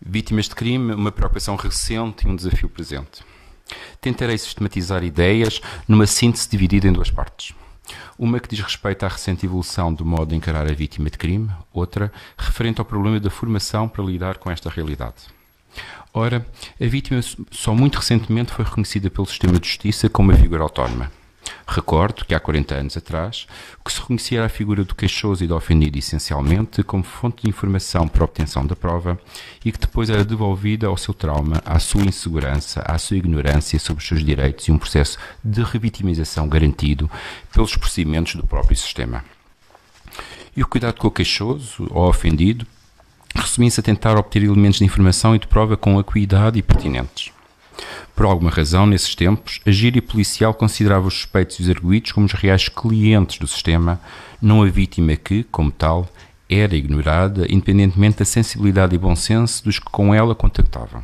Vítimas de crime, uma preocupação recente e um desafio presente. Tentarei sistematizar ideias numa síntese dividida em duas partes. Uma que diz respeito à recente evolução do modo de encarar a vítima de crime, outra referente ao problema da formação para lidar com esta realidade. Ora, a vítima só muito recentemente foi reconhecida pelo sistema de justiça como uma figura autónoma. Recordo que há 40 anos atrás, o que se reconhecia era a figura do queixoso e do ofendido essencialmente como fonte de informação para a obtenção da prova e que depois era devolvida ao seu trauma, à sua insegurança, à sua ignorância sobre os seus direitos e um processo de revitimização garantido pelos procedimentos do próprio sistema. E o cuidado com o queixoso ou ofendido resumia-se a tentar obter elementos de informação e de prova com acuidade e pertinentes. Por alguma razão, nesses tempos, a gíria policial considerava os suspeitos e os arguidos como os reais clientes do sistema, não a vítima que, como tal, era ignorada, independentemente da sensibilidade e bom senso dos que com ela contactavam.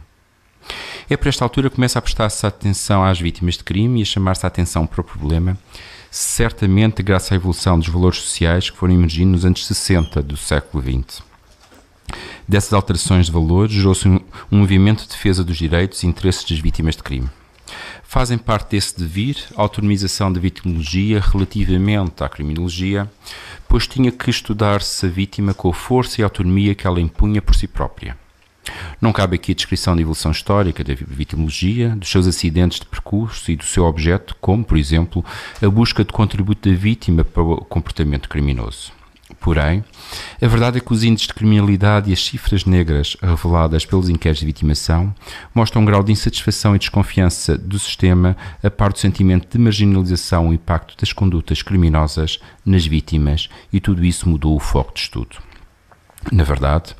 É por esta altura que começa a prestar-se atenção às vítimas de crime e a chamar-se a atenção para o problema, certamente graças à evolução dos valores sociais que foram emergindo nos anos 60 do século XX. Dessas alterações de valores, gerou-se um movimento de defesa dos direitos e interesses das vítimas de crime. Fazem parte desse devir a autonomização da vitimologia relativamente à criminologia, pois tinha que estudar-se a vítima com a força e a autonomia que ela impunha por si própria. Não cabe aqui a descrição da evolução histórica da vitimologia, dos seus acidentes de percurso e do seu objeto, como, por exemplo, a busca de contributo da vítima para o comportamento criminoso. Porém, a verdade é que os índices de criminalidade e as cifras negras reveladas pelos inquéritos de vitimação mostram um grau de insatisfação e desconfiança do sistema a par do sentimento de marginalização e impacto das condutas criminosas nas vítimas, e tudo isso mudou o foco de estudo. Na verdade,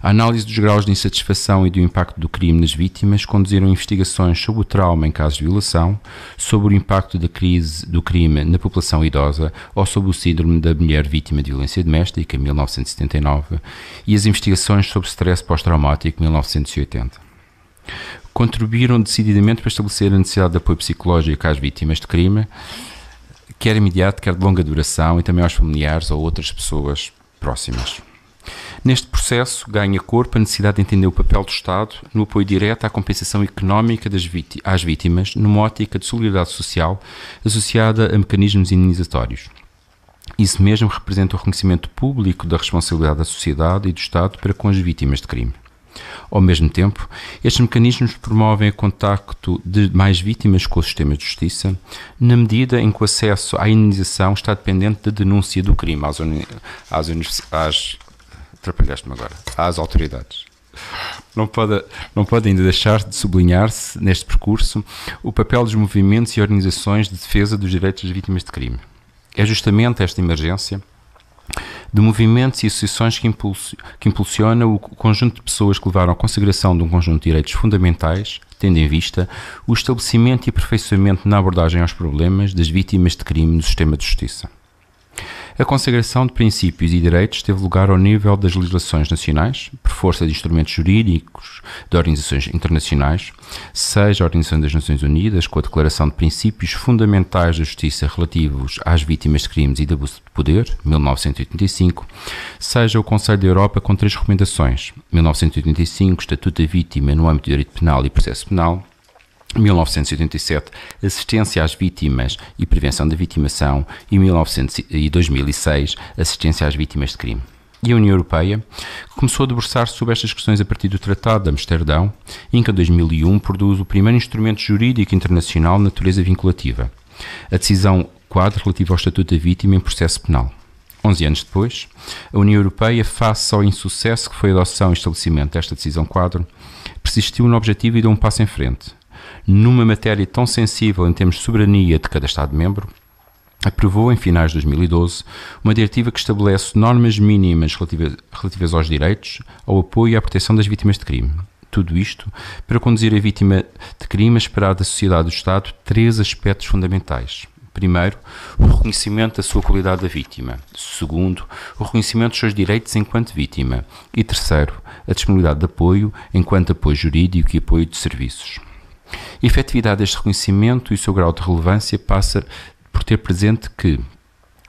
a análise dos graus de insatisfação e do impacto do crime nas vítimas conduziram a investigações sobre o trauma em casos de violação, sobre o impacto da crise do crime na população idosa ou sobre o síndrome da mulher vítima de violência doméstica, em 1979, e as investigações sobre stress pós-traumático, em 1980. Contribuíram decididamente para estabelecer a necessidade de apoio psicológico às vítimas de crime, quer imediato, quer de longa duração, e também aos familiares ou outras pessoas próximas. Neste processo, ganha corpo a necessidade de entender o papel do Estado no apoio direto à compensação económica às vítimas, numa ótica de solidariedade social associada a mecanismos indenizatórios. Isso mesmo representa o reconhecimento público da responsabilidade da sociedade e do Estado para com as vítimas de crime. Ao mesmo tempo, estes mecanismos promovem o contacto de mais vítimas com o sistema de justiça, na medida em que o acesso à indenização está dependente da denúncia do crime às autoridades. Não pode ainda deixar de sublinhar-se, neste percurso, o papel dos movimentos e organizações de defesa dos direitos das vítimas de crime. É justamente esta emergência de movimentos e associações que impulsiona o conjunto de pessoas que levaram à consagração de um conjunto de direitos fundamentais, tendo em vista o estabelecimento e aperfeiçoamento na abordagem aos problemas das vítimas de crime no sistema de justiça. A consagração de princípios e direitos teve lugar ao nível das legislações nacionais, por força de instrumentos jurídicos de organizações internacionais, seja a Organização das Nações Unidas, com a Declaração de Princípios Fundamentais da Justiça relativos às vítimas de crimes e de abuso de poder, 1985, seja o Conselho da Europa com 3 recomendações, 1985, Estatuto da Vítima no âmbito do direito penal e processo penal, 1987, Assistência às Vítimas e Prevenção da Vitimação, e 2006, Assistência às Vítimas de Crime. E a União Europeia começou a debruçar-se sobre estas questões a partir do Tratado de Amsterdão, em que em 2001 produz o primeiro instrumento jurídico internacional de natureza vinculativa, a Decisão Quadro relativa ao Estatuto da Vítima em processo penal. 11 anos depois, a União Europeia, face ao insucesso que foi a adoção e estabelecimento desta Decisão Quadro, persistiu no objetivo e deu um passo em frente. Numa matéria tão sensível em termos de soberania de cada Estado-membro, aprovou, em finais de 2012, uma diretiva que estabelece normas mínimas relativas aos direitos, ao apoio e à proteção das vítimas de crime. Tudo isto para conduzir a vítima de crime a esperar da sociedade e do Estado 3 aspectos fundamentais. Primeiro, o reconhecimento da sua qualidade da vítima. Segundo, o reconhecimento dos seus direitos enquanto vítima. E terceiro, a disponibilidade de apoio enquanto apoio jurídico e apoio de serviços. A efetividade deste reconhecimento e o seu grau de relevância passa por ter presente que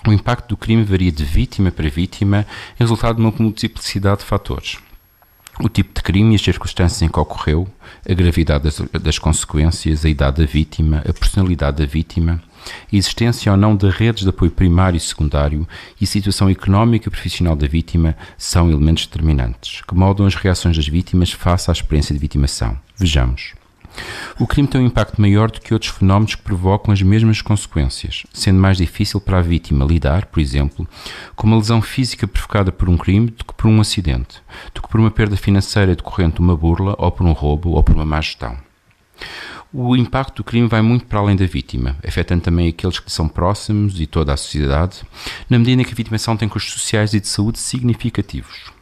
o impacto do crime varia de vítima para vítima em resultado de uma multiplicidade de fatores. o tipo de crime e as circunstâncias em que ocorreu, a gravidade das consequências, a idade da vítima, a personalidade da vítima, a existência ou não de redes de apoio primário e secundário e a situação económica e profissional da vítima são elementos determinantes, que moldam as reações das vítimas face à experiência de vitimação. Vejamos. O crime tem um impacto maior do que outros fenómenos que provocam as mesmas consequências, sendo mais difícil para a vítima lidar, por exemplo, com uma lesão física provocada por um crime do que por um acidente, do que por uma perda financeira decorrente de uma burla ou por um roubo ou por uma má gestão. O impacto do crime vai muito para além da vítima, afetando também aqueles que são próximos e toda a sociedade, na medida em que a vitimação tem custos sociais e de saúde significativos.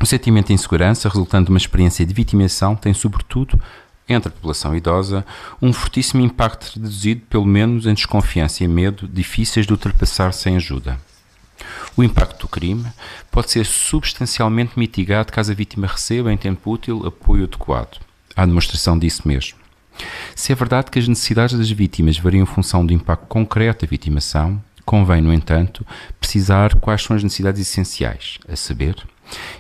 O sentimento de insegurança resultante de uma experiência de vitimação tem, sobretudo, entre a população idosa, um fortíssimo impacto reduzido, pelo menos, em desconfiança e medo difíceis de ultrapassar sem ajuda. O impacto do crime pode ser substancialmente mitigado caso a vítima receba, em tempo útil, apoio adequado. Há demonstração disso mesmo. Se é verdade que as necessidades das vítimas variam em função do impacto concreto da vitimação, convém, no entanto, precisar quais são as necessidades essenciais, a saber,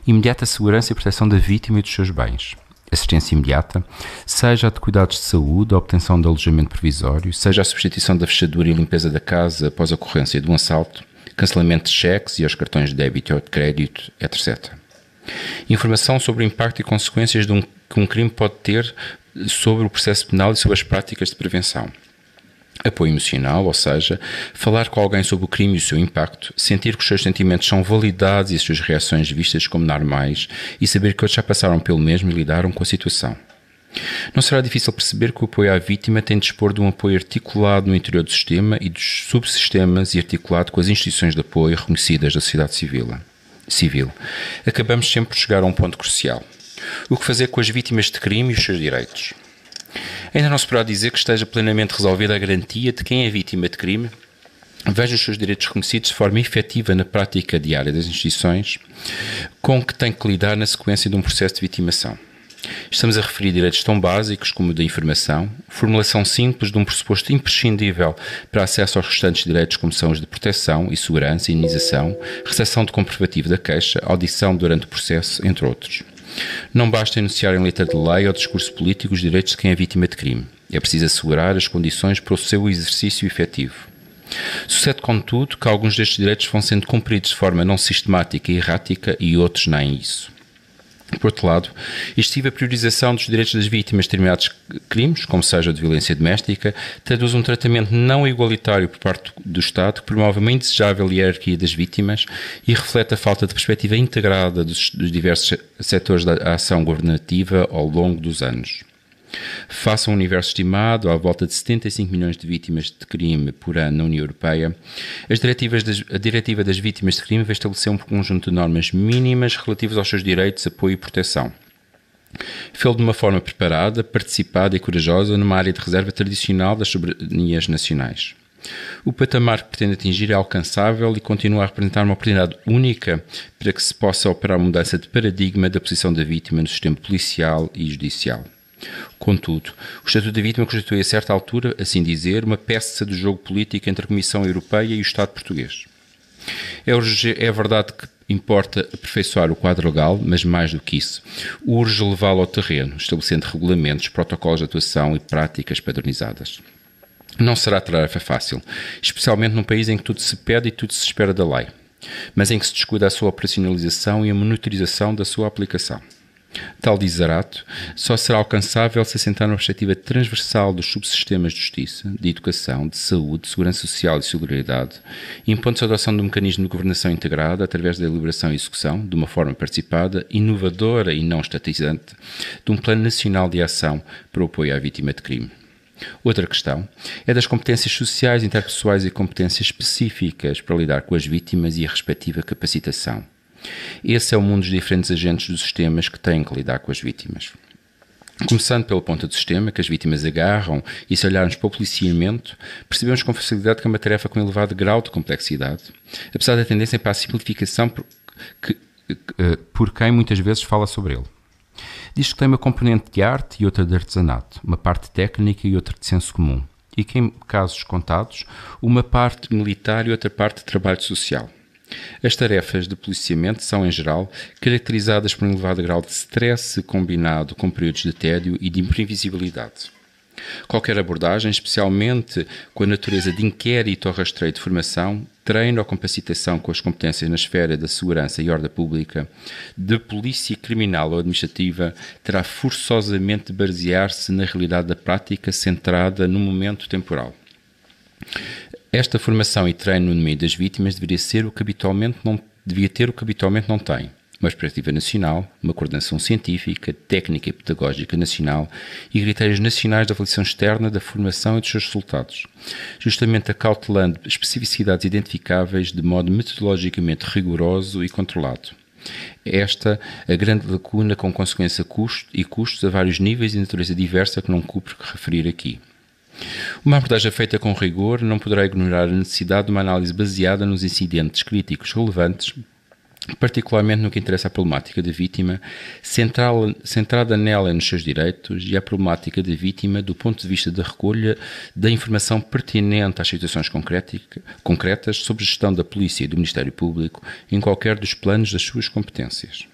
imediata segurança e proteção da vítima e dos seus bens. Assistência imediata, seja a de cuidados de saúde, a obtenção de alojamento provisório, seja a substituição da fechadura e limpeza da casa após a ocorrência de um assalto, cancelamento de cheques e aos cartões de débito ou de crédito, etc. Informação sobre o impacto e consequências que um crime pode ter sobre o processo penal e sobre as práticas de prevenção. Apoio emocional, ou seja, falar com alguém sobre o crime e o seu impacto, sentir que os seus sentimentos são validados e as suas reações vistas como normais e saber que outros já passaram pelo mesmo e lidaram com a situação. Não será difícil perceber que o apoio à vítima tem de dispor de um apoio articulado no interior do sistema e dos subsistemas e articulado com as instituições de apoio reconhecidas da sociedade civil. Acabamos sempre por chegar a um ponto crucial. O que fazer com as vítimas de crime e os seus direitos? Ainda não se poderá dizer que esteja plenamente resolvida a garantia de quem é vítima de crime veja os seus direitos reconhecidos de forma efetiva na prática diária das instituições com que tem que lidar na sequência de um processo de vitimação. Estamos a referir direitos tão básicos como o da informação, formulação simples de um pressuposto imprescindível para acesso aos restantes direitos como são os de proteção e segurança, indenização, recepção de comprovativo da queixa, audição durante o processo, entre outros. Não basta enunciar em letra de lei ou discurso político os direitos de quem é vítima de crime. É preciso assegurar as condições para o seu exercício efetivo. Sucede, contudo, que alguns destes direitos vão sendo cumpridos de forma não sistemática e errática e outros nem isso. Por outro lado, excessiva priorização dos direitos das vítimas de determinados crimes, como seja de violência doméstica, traduz um tratamento não igualitário por parte do Estado que promove uma indesejável hierarquia das vítimas e reflete a falta de perspectiva integrada dos diversos setores da ação governativa ao longo dos anos. Face a um universo estimado à volta de 75 milhões de vítimas de crime por ano na União Europeia, a Diretiva das Vítimas de Crime vai estabelecer um conjunto de normas mínimas relativas aos seus direitos, apoio e proteção. Fê-lo de uma forma preparada, participada e corajosa numa área de reserva tradicional das soberanias nacionais. O patamar que pretende atingir é alcançável e continua a representar uma oportunidade única para que se possa operar uma mudança de paradigma da posição da vítima no sistema policial e judicial. Contudo, o Estatuto da Vítima constitui a certa altura, assim dizer, uma peça do jogo político entre a Comissão Europeia e o Estado português. É verdade que importa aperfeiçoar o quadro legal, mas mais do que isso, urge levá-lo ao terreno, estabelecendo regulamentos, protocolos de atuação e práticas padronizadas. Não será tarefa fácil, especialmente num país em que tudo se pede e tudo se espera da lei, mas em que se descuida a sua operacionalização e a monitorização da sua aplicação. Tal desarato só será alcançável se assentar numa perspectiva transversal dos subsistemas de justiça, de educação, de saúde, de segurança social e solidariedade, impondo-se a adoção de um mecanismo de governação integrada através da deliberação e execução, de uma forma participada, inovadora e não estatizante, de um plano nacional de ação para o apoio à vítima de crime. Outra questão é das competências sociais, interpessoais e competências específicas para lidar com as vítimas e a respectiva capacitação. Esse é o mundo dos diferentes agentes dos sistemas que têm que lidar com as vítimas. Começando pela ponta do sistema, que as vítimas agarram, e se olharmos para o policiamento, percebemos com facilidade que é uma tarefa com elevado grau de complexidade, apesar da tendência para a simplificação por quem muitas vezes fala sobre ele. Diz que tem uma componente de arte e outra de artesanato, uma parte técnica e outra de senso comum, e que, em casos contados, uma parte militar e outra parte de trabalho social. As tarefas de policiamento são, em geral, caracterizadas por um elevado grau de stress combinado com períodos de tédio e de imprevisibilidade. Qualquer abordagem, especialmente com a natureza de inquérito ou rastreio de formação, treino ou capacitação com as competências na esfera da segurança e ordem pública, de polícia criminal ou administrativa, terá forçosamente de basear-se na realidade da prática centrada no momento temporal. Esta formação e treino no meio das vítimas devia ter o que habitualmente não tem. Uma perspectiva nacional, uma coordenação científica, técnica e pedagógica nacional e critérios nacionais de avaliação externa da formação e dos seus resultados, justamente acautelando especificidades identificáveis de modo metodologicamente rigoroso e controlado. Esta a grande lacuna com consequência custos a vários níveis e natureza diversa que não cumpre referir aqui. Uma abordagem feita com rigor não poderá ignorar a necessidade de uma análise baseada nos incidentes críticos relevantes, particularmente no que interessa à problemática da vítima, centrada nela e nos seus direitos, e à problemática da vítima do ponto de vista da recolha da informação pertinente às situações concretas sobre a gestão da Polícia e do Ministério Público em qualquer dos planos das suas competências.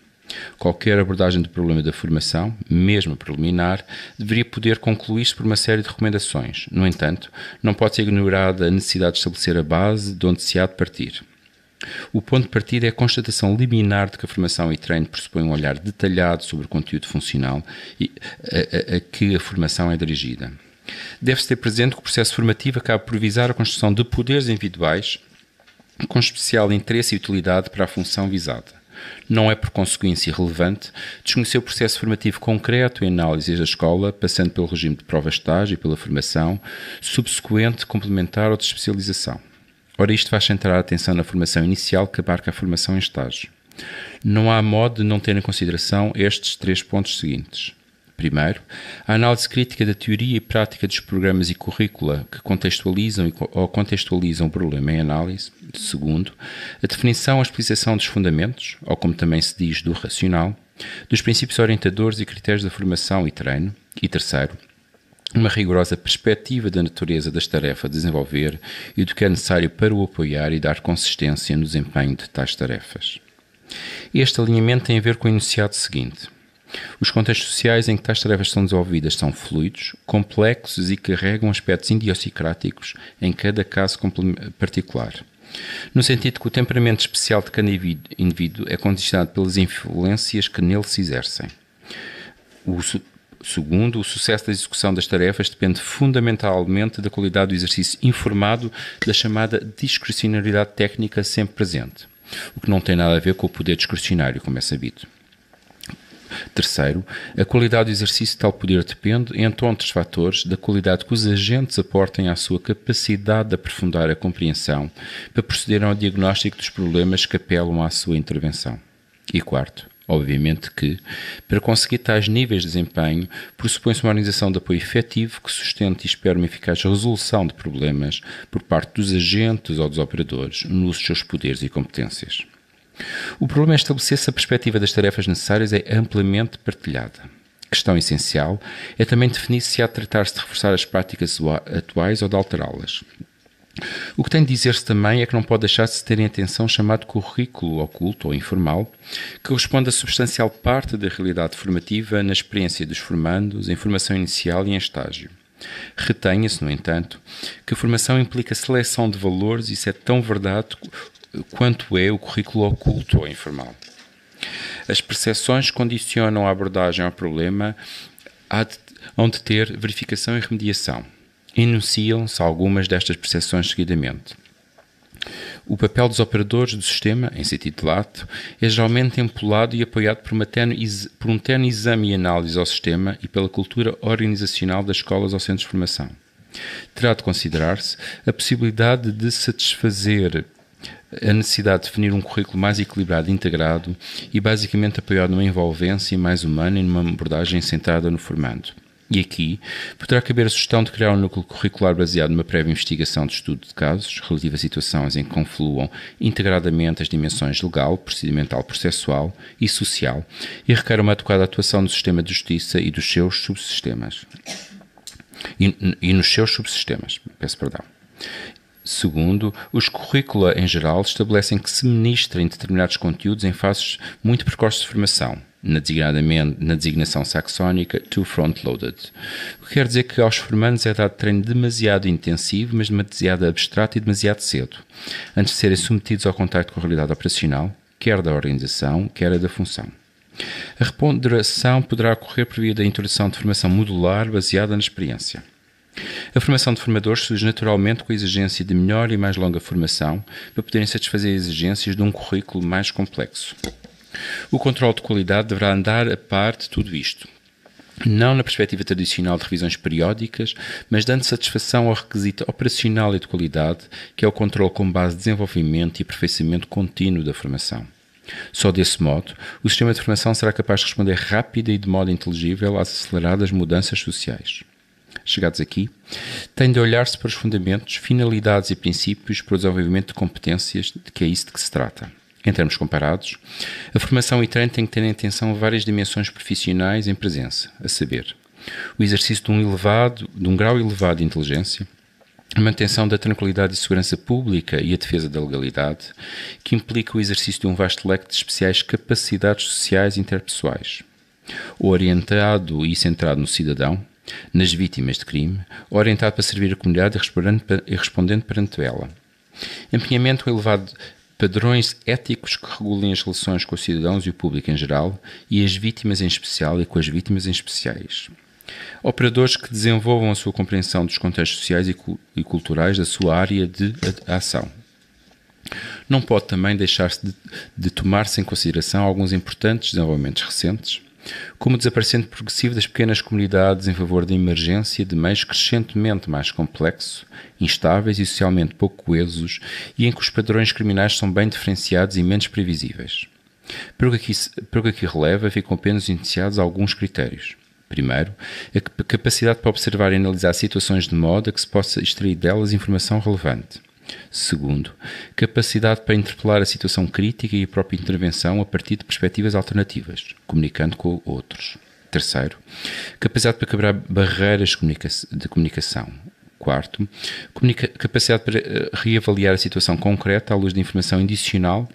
Qualquer abordagem do problema da formação, mesmo preliminar, deveria poder concluir-se por uma série de recomendações. No entanto, não pode ser ignorada a necessidade de estabelecer a base de onde se há de partir. O ponto de partida é a constatação liminar de que a formação e treino pressupõe um olhar detalhado sobre o conteúdo funcional a que a formação é dirigida. Deve-se ter presente que o processo formativo acaba por visar a construção de poderes individuais com especial interesse e utilidade para a função visada. Não é, por consequência, relevante desconhecer o processo formativo concreto em análises da escola, passando pelo regime de prova-estágio e pela formação, subsequente, complementar ou de especialização. Ora, isto faz centrar a atenção na formação inicial que abarca a formação em estágio. Não há modo de não ter em consideração estes 3 pontos seguintes. Primeiro, a análise crítica da teoria e prática dos programas e currícula que contextualizam o problema em análise. Segundo, a definição e a explicação dos fundamentos, ou como também se diz, do racional, dos princípios orientadores e critérios da formação e treino. E terceiro, uma rigorosa perspectiva da natureza das tarefas a desenvolver e do que é necessário para o apoiar e dar consistência no desempenho de tais tarefas. Este alinhamento tem a ver com o enunciado seguinte. Os contextos sociais em que tais tarefas são desenvolvidas são fluidos, complexos e carregam aspectos idiosincráticos em cada caso particular. No sentido que o temperamento especial de cada indivíduo é condicionado pelas influências que nele se exercem. Segundo, o sucesso da execução das tarefas depende fundamentalmente da qualidade do exercício informado da chamada discricionariedade técnica sempre presente, o que não tem nada a ver com o poder discricionário, como é sabido. Terceiro, a qualidade do exercício de tal poder depende, entre outros fatores, da qualidade que os agentes aportem à sua capacidade de aprofundar a compreensão para procederem ao diagnóstico dos problemas que apelam à sua intervenção. E quarto, obviamente que, para conseguir tais níveis de desempenho, pressupõe-se uma organização de apoio efetivo que sustente e espere uma eficaz resolução de problemas por parte dos agentes ou dos operadores no uso dos seus poderes e competências. O problema é estabelecer se a perspectiva das tarefas necessárias é amplamente partilhada. Questão essencial é também definir se há de tratar-se de reforçar as práticas atuais ou de alterá-las. O que tem de dizer-se também é que não pode deixar-se de ter em atenção o chamado currículo oculto ou informal, que corresponde a substancial parte da realidade formativa na experiência dos formandos, em formação inicial e em estágio. Retenha-se, no entanto, que a formação implica seleção de valores e isso é tão verdade quanto é o currículo oculto ou informal. As percepções condicionam a abordagem ao problema hão de ter verificação e remediação. Enunciam-se algumas destas percepções seguidamente. O papel dos operadores do sistema, em sentido lato, é geralmente empolado e apoiado por um terno exame e análise ao sistema e pela cultura organizacional das escolas ou centros de formação. Terá de considerar-se a possibilidade de satisfazer a necessidade de definir um currículo mais equilibrado e integrado e basicamente apoiado numa envolvência mais humana e numa abordagem centrada no formando. E aqui poderá caber a sugestão de criar um núcleo curricular baseado numa prévia investigação de estudo de casos relativo a situações em que confluam integradamente as dimensões legal, procedimental, processual e social e requer uma adequada atuação do sistema de justiça e dos seus subsistemas. E nos seus subsistemas, peço perdão. Segundo, os currícula, em geral, estabelecem que se ministrem determinados conteúdos em fases muito precoces de formação, na designação saxónica to front-loaded. O que quer dizer que aos formandos é dado treino demasiado intensivo, mas demasiado abstrato e demasiado cedo, antes de serem submetidos ao contacto com a realidade operacional, quer da organização, quer da função. A reponderação poderá ocorrer por via da introdução de formação modular baseada na experiência. A formação de formadores surge naturalmente com a exigência de melhor e mais longa formação para poderem satisfazer as exigências de um currículo mais complexo. O controle de qualidade deverá andar a par de tudo isto, não na perspectiva tradicional de revisões periódicas, mas dando satisfação ao requisito operacional e de qualidade, que é o controle com base de desenvolvimento e aperfeiçoamento contínuo da formação. Só desse modo, o sistema de formação será capaz de responder rápida e de modo inteligível às aceleradas mudanças sociais. Chegados aqui, tem de olhar-se para os fundamentos, finalidades e princípios para o desenvolvimento de competências, de que é isso de que se trata. Em termos comparados, a formação e treino têm que ter em atenção várias dimensões profissionais em presença, a saber, o exercício de um grau elevado de inteligência, a manutenção da tranquilidade e segurança pública e a defesa da legalidade, que implica o exercício de um vasto leque de especiais capacidades sociais e interpessoais, orientado e centrado no cidadão, nas vítimas de crime, orientado para servir a comunidade e respondendo perante ela. Empenhamento com elevado padrões éticos que regulem as relações com os cidadãos e o público em geral e as vítimas em especial e com as vítimas em especiais. Operadores que desenvolvam a sua compreensão dos contextos sociais e culturais da sua área de ação. Não pode também deixar-se de tomar-se em consideração alguns importantes desenvolvimentos recentes, como o desaparecimento progressivo das pequenas comunidades em favor da emergência de meios crescentemente mais complexos, instáveis e socialmente pouco coesos e em que os padrões criminais são bem diferenciados e menos previsíveis. Para o que aqui releva, ficam apenas iniciados alguns critérios. Primeiro, a capacidade para observar e analisar situações de modo a que se possa extrair delas informação relevante. Segundo, capacidade para interpelar a situação crítica e a própria intervenção a partir de perspectivas alternativas, comunicando com outros. Terceiro, capacidade para quebrar barreiras de comunicação. Quarto, capacidade para reavaliar a situação concreta à luz de informação adicional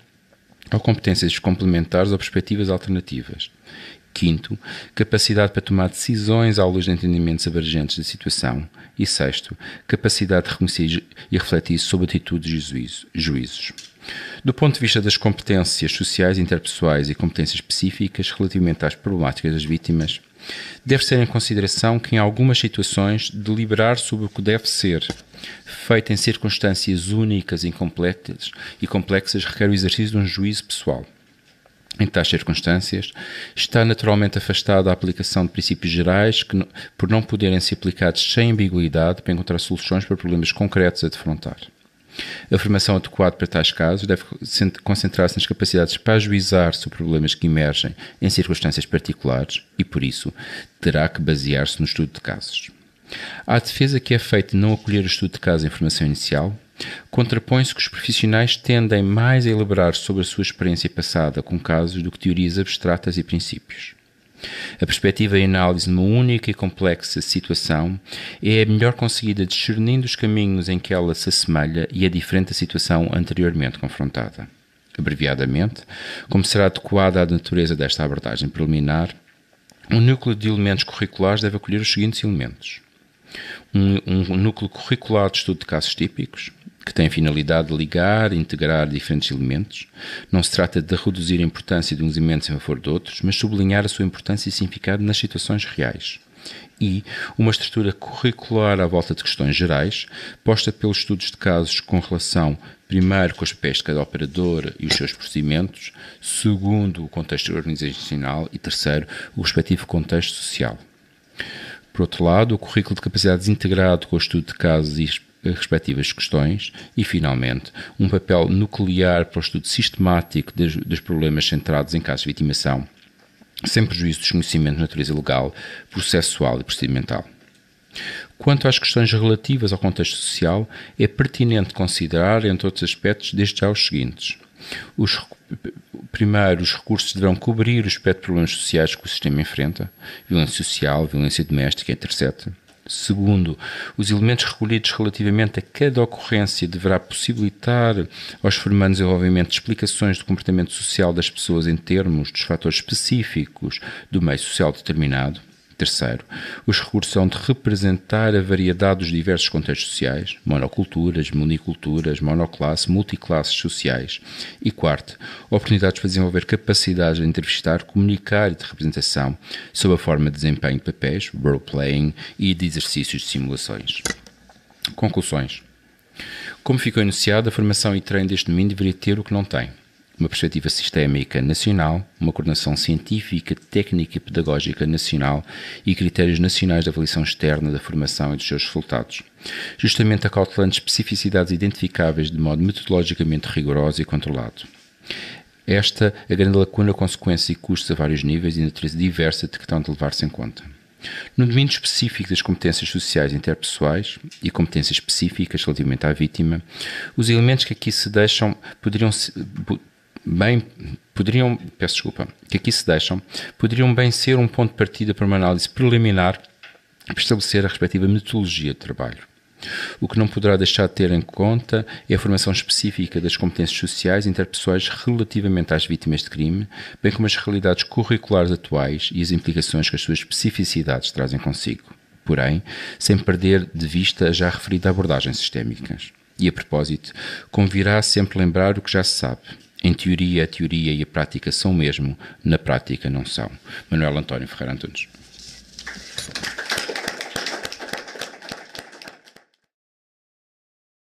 ou competências complementares ou perspectivas alternativas. Quinto, capacidade para tomar decisões à luz de entendimentos abrangentes da situação. E sexto, capacidade de reconhecer e refletir sobre atitudes e juízos. Do ponto de vista das competências sociais, interpessoais e competências específicas relativamente às problemáticas das vítimas, deve ser em consideração que em algumas situações deliberar sobre o que deve ser feito em circunstâncias únicas e complexas requer o exercício de um juízo pessoal. Em tais circunstâncias, está naturalmente afastada a aplicação de princípios gerais que, por não poderem ser aplicados sem ambiguidade para encontrar soluções para problemas concretos a defrontar. A formação adequada para tais casos deve concentrar-se nas capacidades para ajuizar sobre problemas que emergem em circunstâncias particulares e, por isso, terá que basear-se no estudo de casos. À defesa que é feita de não acolher o estudo de casos em formação inicial, contrapõe-se que os profissionais tendem mais a elaborar sobre a sua experiência passada com casos do que teorias abstratas e princípios. A perspectiva e análise de uma única e complexa situação é a melhor conseguida discernindo os caminhos em que ela se assemelha e é diferente da situação anteriormente confrontada. Abreviadamente, como será adequada à natureza desta abordagem preliminar, um núcleo de elementos curriculares deve acolher os seguintes elementos. Um núcleo curricular de estudo de casos típicos, que tem a finalidade de ligar e integrar diferentes elementos. Não se trata de reduzir a importância de uns elementos em favor de outros, mas sublinhar a sua importância e significado nas situações reais. E uma estrutura curricular à volta de questões gerais, posta pelos estudos de casos com relação, primeiro, com os papéis de cada operador e os seus procedimentos, segundo, o contexto organizacional e, terceiro, o respectivo contexto social. Por outro lado, o currículo de capacidades integrado com o estudo de casos e respectivas questões e, finalmente, um papel nuclear para o estudo sistemático dos problemas centrados em casos de vitimação, sem prejuízo dos conhecimentos de natureza legal, processual e procedimental. Quanto às questões relativas ao contexto social, é pertinente considerar, entre outros aspectos, desde já os seguintes. Primeiro, os recursos deverão cobrir o espectro de problemas sociais que o sistema enfrenta, violência social, violência doméstica, etc. Segundo, os elementos recolhidos relativamente a cada ocorrência deverá possibilitar aos formandos o desenvolvimento de explicações do comportamento social das pessoas em termos dos fatores específicos do meio social determinado. Terceiro, os recursos hão de representar a variedade dos diversos contextos sociais, monoculturas, monoculturas, monoclasse, multiclasses sociais. E quarto, oportunidades para desenvolver capacidades de entrevistar, comunicar e de representação, sob a forma de desempenho de papéis, role-playing e de exercícios de simulações. Conclusões. Como ficou enunciado, a formação e treino deste domínio deveria ter o que não tem: uma perspectiva sistémica nacional, uma coordenação científica, técnica e pedagógica nacional e critérios nacionais de avaliação externa da formação e dos seus resultados, justamente acautelando especificidades identificáveis de modo metodologicamente rigoroso e controlado. Esta é a grande lacuna, consequência e custos a vários níveis e de natureza diversa de que estão de levar-se em conta. No domínio específico das competências sociais interpessoais e competências específicas relativamente à vítima, os elementos que aqui se deixam poderiam bem ser um ponto de partida para uma análise preliminar para estabelecer a respectiva metodologia de trabalho. O que não poderá deixar de ter em conta é a formação específica das competências sociais e interpessoais relativamente às vítimas de crime, bem como as realidades curriculares atuais e as implicações que as suas especificidades trazem consigo. Porém, sem perder de vista as já referidas abordagens sistémicas. E, a propósito, convirá sempre lembrar o que já se sabe. Em teoria, a teoria e a prática são o mesmo, na prática não são. Manuel António Ferreira Antunes.